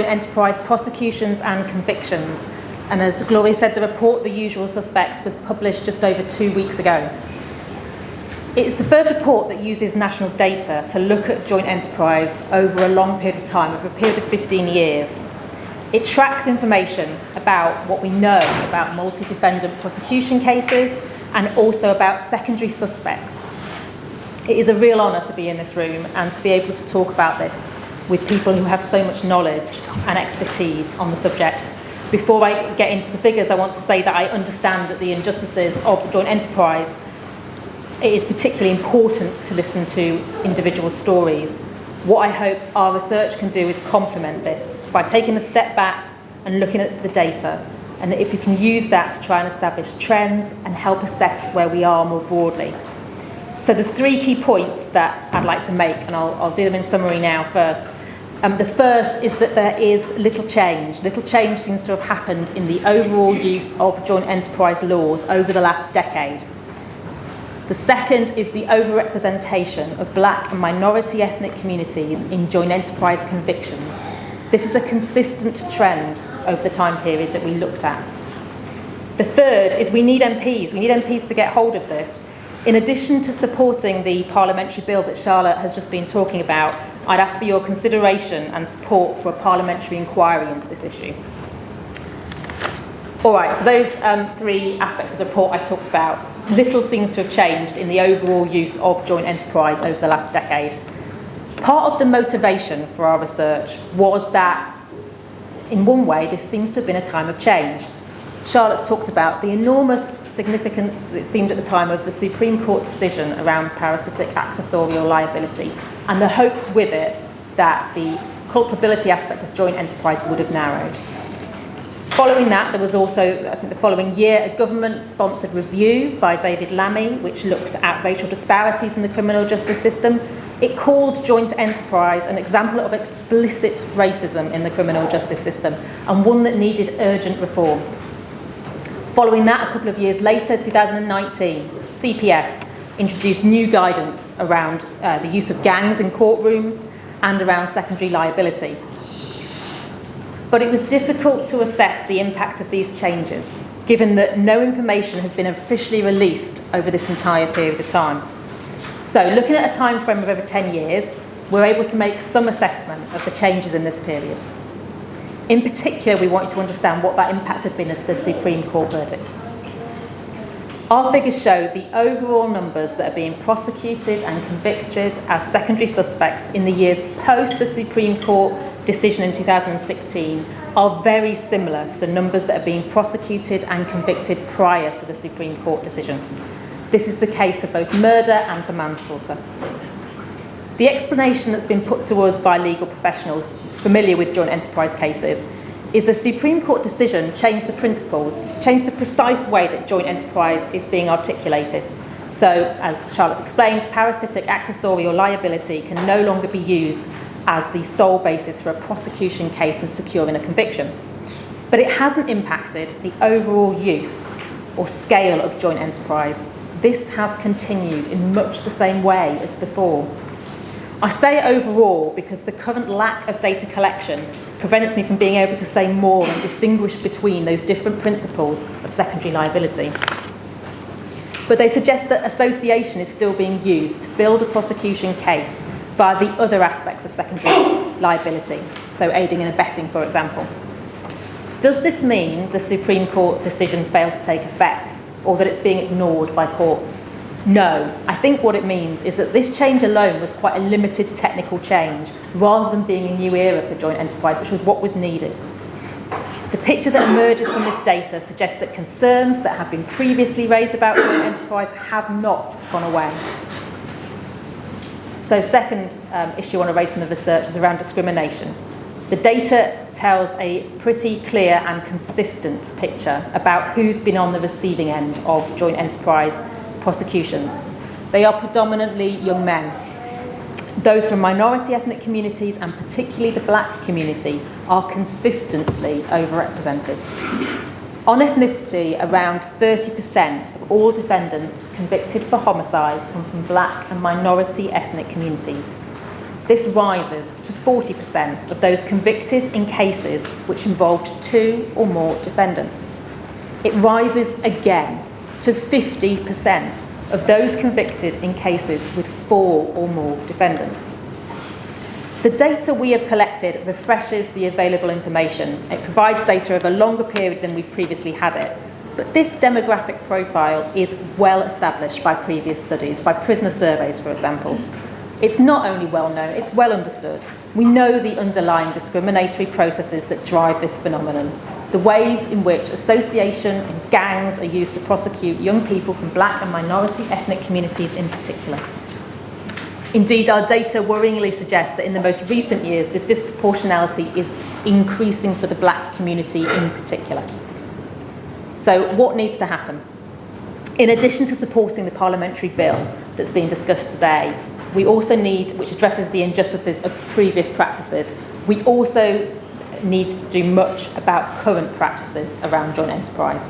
enterprise prosecutions and convictions. And as Gloria said, the report, The Usual Suspects, was published just over 2 weeks ago. It's the first report that uses national data to look at joint enterprise over a long period of time, over a period of 15 years. It tracks information about what we know about multi-defendant prosecution cases and also about secondary suspects. It is a real honour to be in this room and to be able to talk about this with people who have so much knowledge and expertise on the subject. Before I get into the figures, I want to say that I understand that the injustices of joint enterprise, it is particularly important to listen to individual stories. What I hope our research can do is complement this by taking a step back and looking at the data, and if you can use that to try and establish trends and help assess where we are more broadly. So there's 3 key points that I'd like to make, and I'll do them in summary now first. The first is that there is little change. Little change seems to have happened in the overall use of joint enterprise laws over the last decade. The second is the overrepresentation of black and minority ethnic communities in joint enterprise convictions. This is a consistent trend over the time period that we looked at. The third is we need MPs. We need MPs to get hold of this. In addition to supporting the parliamentary bill that Charlotte has just been talking about, I'd ask for your consideration and support for a parliamentary inquiry into this issue. All right, so those 3 aspects of the report I talked about, little seems to have changed in the overall use of joint enterprise over the last decade. Part of the motivation for our research was that, in one way, this seems to have been a time of change. Charlotte's talked about the enormous significance that it seemed at the time of the Supreme Court decision around parasitic accessorial liability, and the hopes with it that the culpability aspect of joint enterprise would have narrowed. Following that, there was also, I think the following year, a government-sponsored review by David Lammy, which looked at racial disparities in the criminal justice system. It called joint enterprise an example of explicit racism in the criminal justice system, and one that needed urgent reform. Following that, a couple of years later, 2019, CPS introduced new guidance around the use of gangs in courtrooms and around secondary liability. But it was difficult to assess the impact of these changes, given that no information has been officially released over this entire period of time. So, looking at a time frame of over 10 years, we're able to make some assessment of the changes in this period. In particular, we wanted to understand what that impact had been of the Supreme Court verdict. Our figures show the overall numbers that are being prosecuted and convicted as secondary suspects in the years post the Supreme Court decision in 2016 are very similar to the numbers that are being prosecuted and convicted prior to the Supreme Court decision. This is the case for both murder and for manslaughter. The explanation that's been put to us by legal professionals familiar with joint enterprise cases is the Supreme Court decision changed the principles, changed the precise way that joint enterprise is being articulated. So, as Charlotte's explained, parasitic accessorial liability can no longer be used as the sole basis for a prosecution case and securing a conviction. But it hasn't impacted the overall use or scale of joint enterprise. This has continued in much the same way as before. I say overall because the current lack of data collection prevents me from being able to say more and distinguish between those different principles of secondary liability. But they suggest that association is still being used to build a prosecution case via the other aspects of secondary liability, so aiding and abetting, for example. Does this mean the Supreme Court decision failed to take effect, or that it's being ignored by courts? No. I think what it means is that this change alone was quite a limited technical change, rather than being a new era for joint enterprise, which was what was needed. The picture that emerges from this data suggests that concerns that have been previously raised about joint enterprise have not gone away. So, second issue I want to raise from the research is around discrimination. The data tells a pretty clear and consistent picture about who's been on the receiving end of joint enterprise prosecutions. They are predominantly young men. Those from minority ethnic communities, and particularly the black community, are consistently overrepresented. On ethnicity, around 30% of all defendants convicted for homicide come from black and minority ethnic communities. This rises to 40% of those convicted in cases which involved 2 or more defendants. It rises again to 50% of those convicted in cases with 4 or more defendants. The data we have collected refreshes the available information. It provides data over a longer period than we've previously had it. But this demographic profile is well established by previous studies, by prisoner surveys, for example. It's not only well known, it's well understood. We know the underlying discriminatory processes that drive this phenomenon, the ways in which association and gangs are used to prosecute young people from black and minority ethnic communities in particular. Indeed, our data worryingly suggests that in the most recent years, this disproportionality is increasing for the black community in particular. So what needs to happen? In addition to supporting the parliamentary bill that's being discussed today, we also need, which addresses the injustices of previous practices, we also need to do much about current practices around joint enterprise.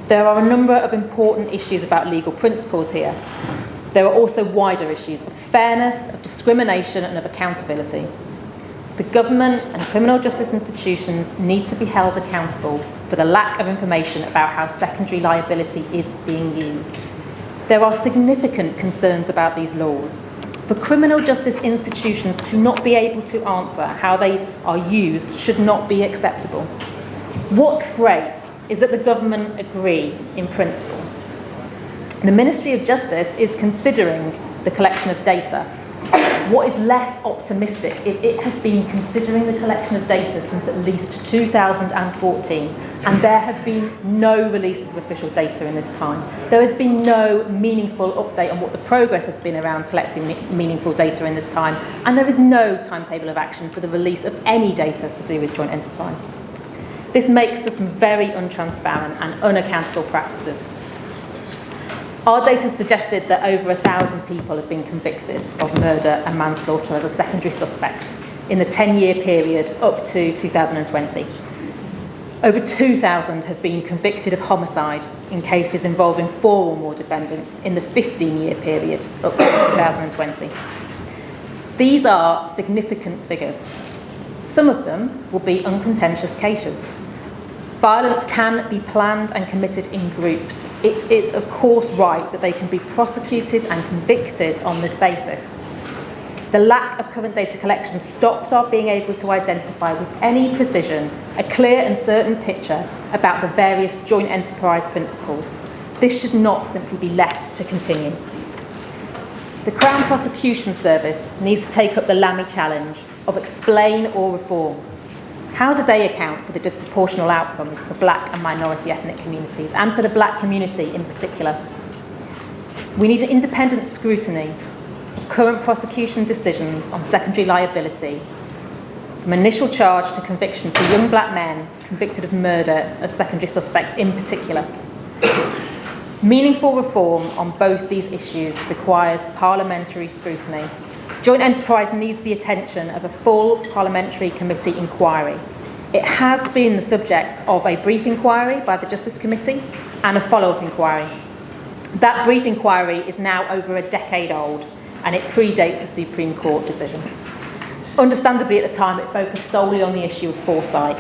There are a number of important issues about legal principles here. There are also wider issues of fairness, of discrimination, and of accountability. The government and criminal justice institutions need to be held accountable for the lack of information about how secondary liability is being used. There are significant concerns about these laws. For criminal justice institutions to not be able to answer how they are used should not be acceptable. What's great is that the government agree in principle. The Ministry of Justice is considering the collection of data. What is less optimistic is it has been considering the collection of data since at least 2014, and there have been no releases of official data in this time. There has been no meaningful update on what the progress has been around collecting meaningful data in this time, and there is no timetable of action for the release of any data to do with joint enterprise. This makes for some very untransparent and unaccountable practices. Our data suggested that over 1,000 people have been convicted of murder and manslaughter as a secondary suspect in the 10-year period up to 2020. Over 2,000 have been convicted of homicide in cases involving 4 or more defendants in the 15-year period up to 2020. These are significant figures. Some of them will be uncontentious cases. Violence can be planned and committed in groups. It is, of course, right that they can be prosecuted and convicted on this basis. The lack of current data collection stops our being able to identify with any precision a clear and certain picture about the various joint enterprise principles. This should not simply be left to continue. The Crown Prosecution Service needs to take up the Lammy challenge of explain or reform. How do they account for the disproportional outcomes for black and minority ethnic communities, and for the black community in particular? We need an independent scrutiny of current prosecution decisions on secondary liability, from initial charge to conviction for young black men convicted of murder as secondary suspects in particular. Meaningful reform on both these issues requires parliamentary scrutiny. Joint enterprise needs the attention of a full parliamentary committee inquiry. It has been the subject of a brief inquiry by the Justice Committee and a follow-up inquiry. That brief inquiry is now over a decade old, and it predates the Supreme Court decision. Understandably, at the time, it focused solely on the issue of foresight.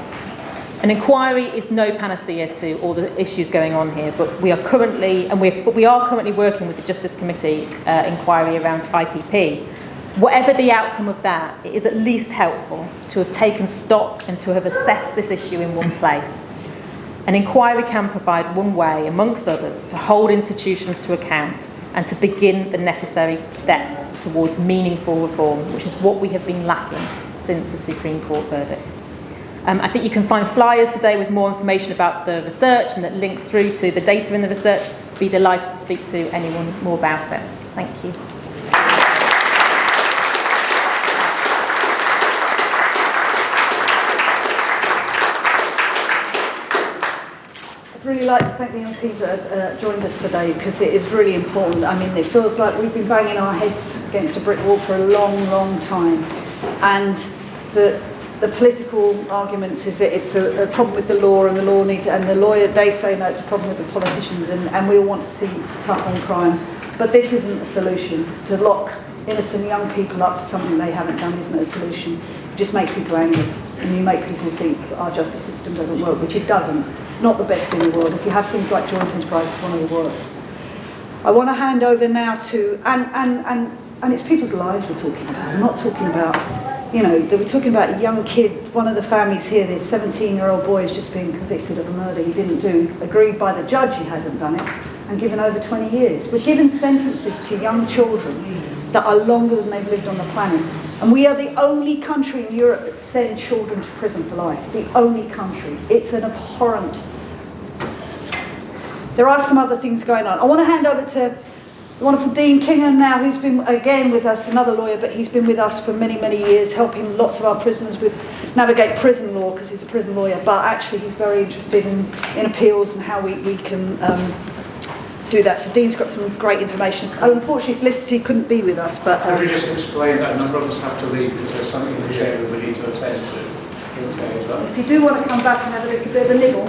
An inquiry is no panacea to all the issues going on here, but we are currently working with the Justice Committee inquiry around IPP. Whatever the outcome of that, it is at least helpful to have taken stock and to have assessed this issue in one place. An inquiry can provide one way, amongst others, to hold institutions to account and to begin the necessary steps towards meaningful reform, which is what we have been lacking since the Supreme Court verdict. I think you can find flyers today with more information about the research and that links through to the data in the research. Be delighted to speak to anyone more about it. Thank you. I'd really like to thank the MPs that have joined us today, because it is really important. I mean, it feels like we've been banging our heads against a brick wall for a long, long time. And the political arguments is that it's a problem with the law, and the law needs, and the lawyer, they say no, it's a problem with the politicians, and we all want to see tough on crime. But this isn't the solution, to lock innocent young people up for something they haven't done isn't a solution. You just make people angry, and you make people think our justice system doesn't work, which it doesn't. It's not the best in the world. If you have things like joint enterprise, it's one of the worst. I want to hand over now to, and it's people's lives we're talking about. We're not talking about, we're talking about a young kid. One of the families here, this 17-year-old boy, is just being convicted of a murder he didn't do, agreed by the judge he hasn't done it, and given over 20 years. We're giving sentences to young children that are longer than they've lived on the planet. And we are the only country in Europe that sends children to prison for life. The only country. It's an abhorrent. There are some other things going on. I want to hand over to the wonderful Dean Kingham now, who's been again with us, another lawyer, but he's been with us for many, many years, helping lots of our prisoners navigate prison law, because he's a prison lawyer, but actually he's very interested in appeals and how we can do that. So Dean's got some great information. Unfortunately, Felicity couldn't be with us, but... Could we just explain that a number of us have to leave because there's something in the chamber we need to attend to? Okay, but if you do want to come back and have a little bit of a nibble...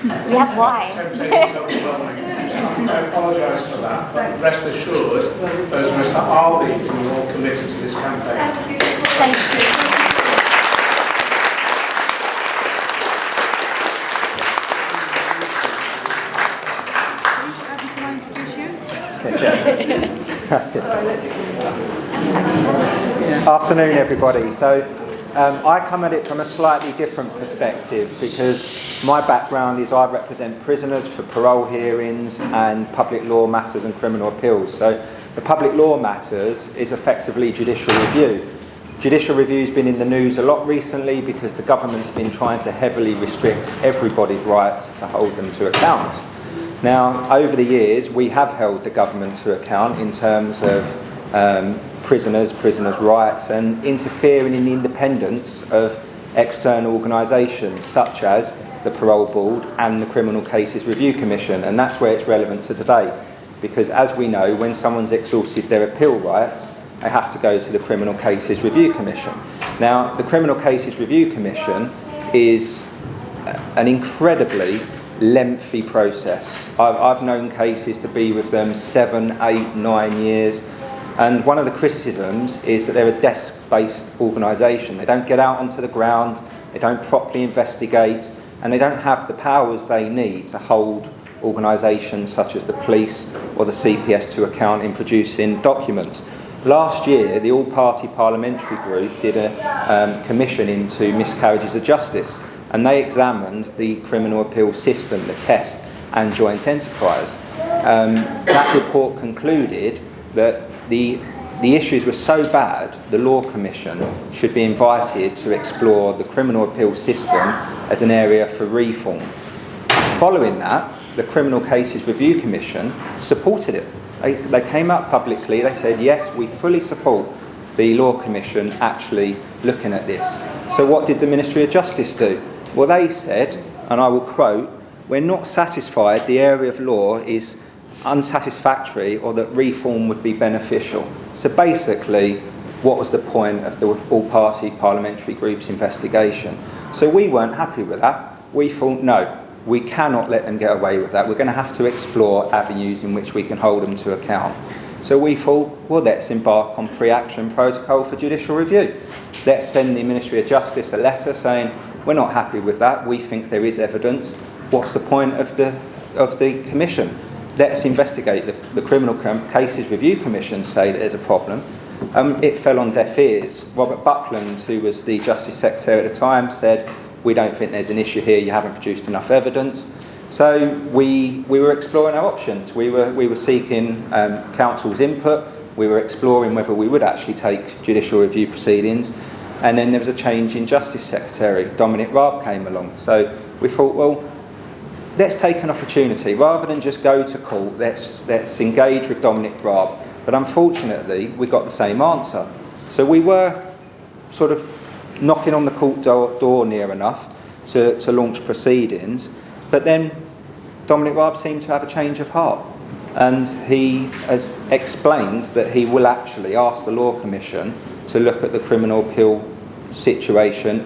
We have wine. temptation overwhelming. I apologise for that, but rest assured, those of us that are leaving are all committed to this campaign. Thank you. Afternoon, everybody. So I come at it from a slightly different perspective, because my background is I represent prisoners for parole hearings and public law matters and criminal appeals. So the public law matters is effectively judicial review. Judicial review's been in the news a lot recently because the government's been trying to heavily restrict everybody's rights to hold them to account. Now, over the years, we have held the government to account in terms of prisoners' rights, and interfering in the independence of external organisations such as the Parole Board and the Criminal Cases Review Commission, and that's where it's relevant to debate, because as we know, when someone's exhausted their appeal rights, they have to go to the Criminal Cases Review Commission. Now, the Criminal Cases Review Commission is an incredibly lengthy process. I've known cases to be with them 7, 8, 9 years, and one of the criticisms is that they're a desk-based organisation. They don't get out onto the ground, they don't properly investigate, and they don't have the powers they need to hold organisations such as the police or the CPS to account in producing documents. Last year, the all-party parliamentary group did a commission into miscarriages of justice, and they examined the criminal appeal system, the test, and joint enterprise. That report concluded that the issues were so bad, the Law Commission should be invited to explore the criminal appeal system as an area for reform. Following that, the Criminal Cases Review Commission supported it. They came out publicly, they said, yes, we fully support the Law Commission actually looking at this. So what did the Ministry of Justice do? Well, they said, and I will quote, "We're not satisfied the area of law is unsatisfactory or that reform would be beneficial." So basically, what was the point of the all-party parliamentary group's investigation? So we weren't happy with that. We thought, no, we cannot let them get away with that. We're going to have to explore avenues in which we can hold them to account. So we thought, well, let's embark on pre-action protocol for judicial review. Let's send the Ministry of Justice a letter saying, we're not happy with that, we think there is evidence. What's the point of the commission? Let's investigate. The Criminal Cases Review Commission say that there's a problem. It fell on deaf ears. Robert Buckland, who was the Justice Secretary at the time, said, we don't think there's an issue here, you haven't produced enough evidence. So we were exploring our options. We were seeking counsel's input, we were exploring whether we would actually take judicial review proceedings, and then there was a change in Justice Secretary. Dominic Raab came along. So we thought, well, let's take an opportunity. Rather than just go to court, let's engage with Dominic Raab. But unfortunately, we got the same answer. So we were sort of knocking on the court door near enough to launch proceedings. But then Dominic Raab seemed to have a change of heart. And he has explained that he will actually ask the Law Commission to look at the criminal appeal situation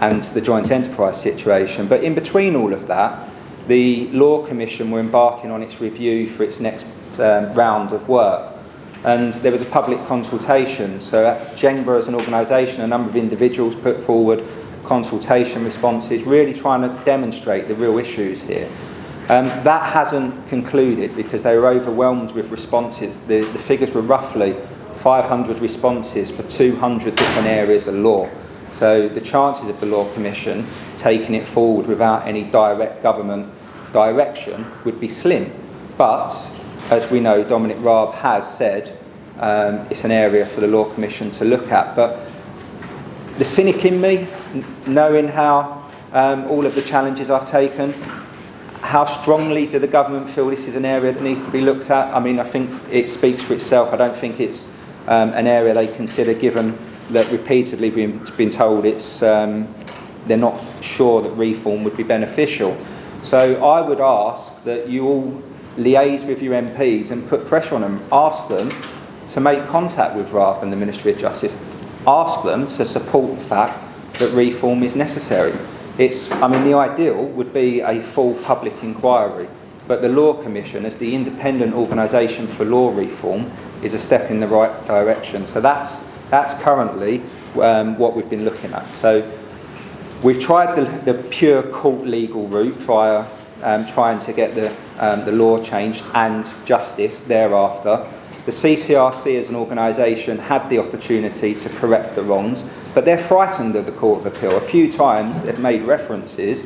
and the joint enterprise situation. But in between all of that, the Law Commission were embarking on its review for its next round of work. and there was a public consultation. So at JENGbA as an organisation, a number of individuals put forward consultation responses, really trying to demonstrate the real issues here. That hasn't concluded because they were overwhelmed with responses. The figures were roughly 500 responses for 200 different areas of law. So the chances of the Law Commission taking it forward without any direct government direction would be slim. But, as we know, Dominic Raab has said it's an area for the Law Commission to look at. But the cynic in me, knowing how all of the challenges I've taken, how strongly do the government feel this is an area that needs to be looked at? I mean, I think it speaks for itself. I don't think it's an area they consider, given that repeatedly we've been told it's they're not sure that reform would be beneficial. So I would ask that you all liaise with your MPs and put pressure on them. Ask them to make contact with Raab and the Ministry of Justice. Ask them to support the fact that reform is necessary. I mean, the ideal would be a full public inquiry, but the Law Commission, as the independent organisation for law reform, is a step in the right direction. So that's currently what we've been looking at. So we've tried the pure court legal route via trying to get the law changed and justice thereafter. The CCRC as an organisation had the opportunity to correct the wrongs, but they're frightened of the Court of Appeal. A few times they've made references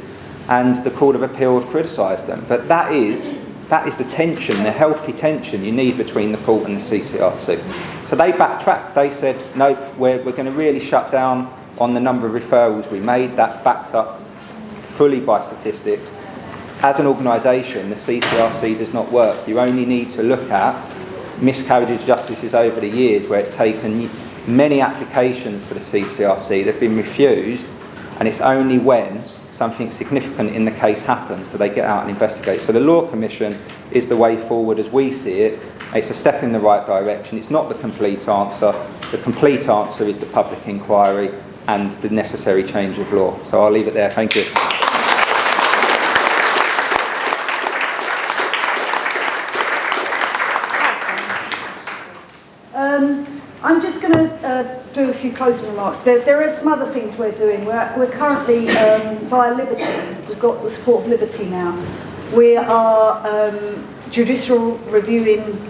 and the Court of Appeal have criticised them. But that is the tension, the healthy tension you need between the court and the CCRC. So they backtracked. They said, no, we're going to really shut down on the number of referrals we made. That's backed up fully by statistics. As an organisation, the CCRC does not work. You only need to look at miscarriages of justice over the years, where it's taken many applications to the CCRC, they've been refused, and it's only when something significant in the case happens that they get out and investigate. So the Law Commission is the way forward as we see it. It's a step in the right direction. It's not the complete answer. The complete answer is the public inquiry and the necessary change of law. So I'll leave it there. Thank you. I'm just going to do a few closing remarks. There are some other things we're doing. We're currently, via Liberty, we've got the support of Liberty now. We are judicial reviewing